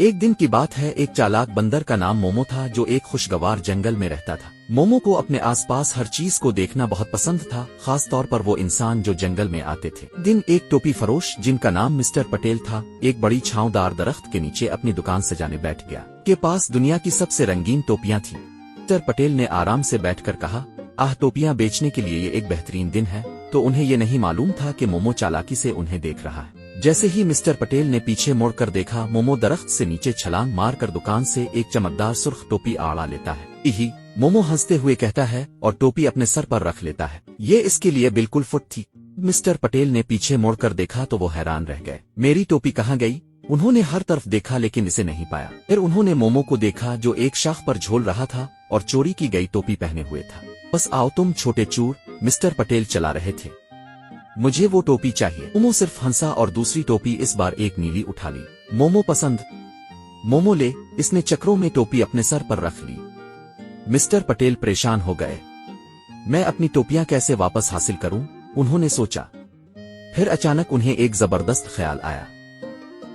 एक दिन की बात है, एक चालाक बंदर का नाम मोमो था जो एक खुशगवार जंगल में रहता था। मोमो को अपने आसपास हर चीज को देखना बहुत पसंद था, खास तौर पर वो इंसान जो जंगल में आते थे। दिन एक टोपी फरोश जिनका नाम मिस्टर पटेल था, एक बड़ी छांवदार दरख्त के नीचे अपनी दुकान सजाने बैठ गया। के पास दुनिया की सबसे रंगीन टोपियां थीं। मिस्टर पटेल ने आराम से बैठकर कहा, आह, टोपियां बेचने के लिए ये एक बेहतरीन दिन है। तो उन्हें ये नहीं मालूम था कि मोमो चालाकी से उन्हें देख रहा है। जैसे ही मिस्टर पटेल ने पीछे मुड़कर देखा, मोमो दरख्त से नीचे छलांग मारकर दुकान से एक चमकदार सुर्ख टोपी आड़ा लेता है। इही मोमो हंसते हुए कहता है और टोपी अपने सर पर रख लेता है। ये इसके लिए बिल्कुल फिट थी। मिस्टर पटेल ने पीछे मुड़कर देखा तो वो हैरान रह गए। मेरी टोपी कहाँ गई? उन्होंने हर तरफ देखा लेकिन इसे नहीं पाया। फिर उन्होंने मोमो को देखा जो एक शाख पर झूल रहा था और चोरी की गई टोपी पहने हुए था। बस आओ तुम छोटे चूर, मिस्टर पटेल चला रहे थे, मुझे वो टोपी चाहिए। मोमो सिर्फ हंसा और दूसरी टोपी इस बार एक नीली उठा ली। मोमो पसंद? मोमो ले। इसने चक्रों में टोपी अपने सर पर रख ली। मिस्टर पटेल परेशान हो गए। मैं अपनी टोपियां कैसे वापस हासिल करूं? उन्होंने सोचा। फिर अचानक उन्हें एक जबरदस्त ख्याल आया।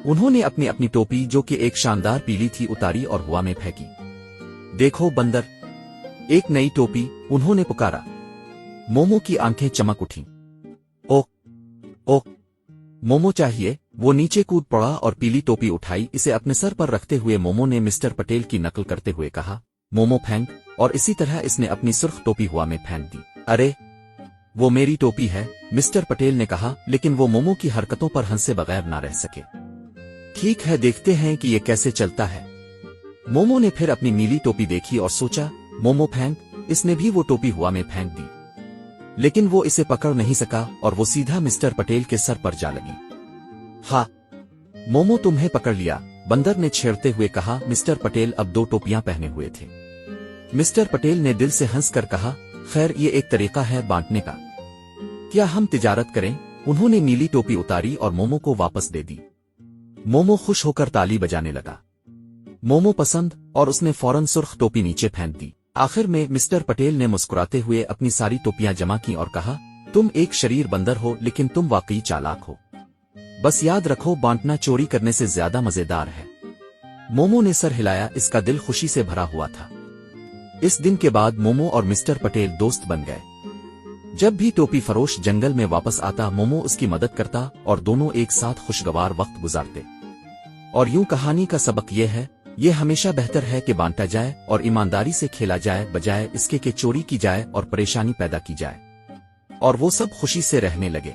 उन्होंने अपनी अपनी टोपी जो कि एक शानदार पीली थी उतारी और हवा में फेंकी। देखो बंदर, एक नई टोपी, उन्होंने पुकारा। मोमो की आंखें चमक उठीं। ओ मोमो चाहिए। वो नीचे कूद पड़ा और पीली टोपी उठाई। इसे अपने सर पर रखते हुए मोमो ने मिस्टर पटेल की नकल करते हुए कहा, मोमो फेंक। और इसी तरह इसने अपनी सुर्ख टोपी हवा में फेंक दी। अरे, वो मेरी टोपी है, मिस्टर पटेल ने कहा, लेकिन वो मोमो की हरकतों पर हंसे बगैर ना रह सके। ठीक है, देखते हैं कि ये कैसे चलता है। मोमो ने फिर अपनी नीली टोपी देखी और सोचा, मोमो फेंक। इसने भी वो टोपी हवा में फेंक दी, लेकिन वो इसे पकड़ नहीं सका और वो सीधा मिस्टर पटेल के सर पर जा लगी। हाँ, मोमो तुम्हें पकड़ लिया, बंदर ने छेड़ते हुए कहा। मिस्टर पटेल अब दो टोपियां पहने हुए थे। मिस्टर पटेल ने दिल से हंसकर कहा, खैर ये एक तरीका है बांटने का। क्या हम तिजारत करें? उन्होंने नीली टोपी उतारी और मोमो को वापस दे दी। मोमो खुश होकर ताली बजाने लगा। मोमो पसंद, और उसने फौरन सुर्ख टोपी नीचे फेंक दी। आखिर में मिस्टर पटेल ने मुस्कुराते हुए अपनी सारी टोपियां जमा की और कहा, तुम एक शरीर बंदर हो लेकिन तुम वाकई चालाक हो। बस याद रखो, बांटना चोरी करने से ज्यादा मजेदार है। मोमो ने सर हिलाया, इसका दिल खुशी से भरा हुआ था। इस दिन के बाद मोमो और मिस्टर पटेल दोस्त बन गए। जब भी टोपी फरोश जंगल में वापस आता, मोमो उसकी मदद करता और दोनों एक साथ खुशगवार वक्त गुजारते। और यूं कहानी का सबक यह है, ये हमेशा बेहतर है कि बांटा जाए और ईमानदारी से खेला जाए, बजाय इसके कि चोरी की जाए और परेशानी पैदा की जाए। और वो सब खुशी से रहने लगे।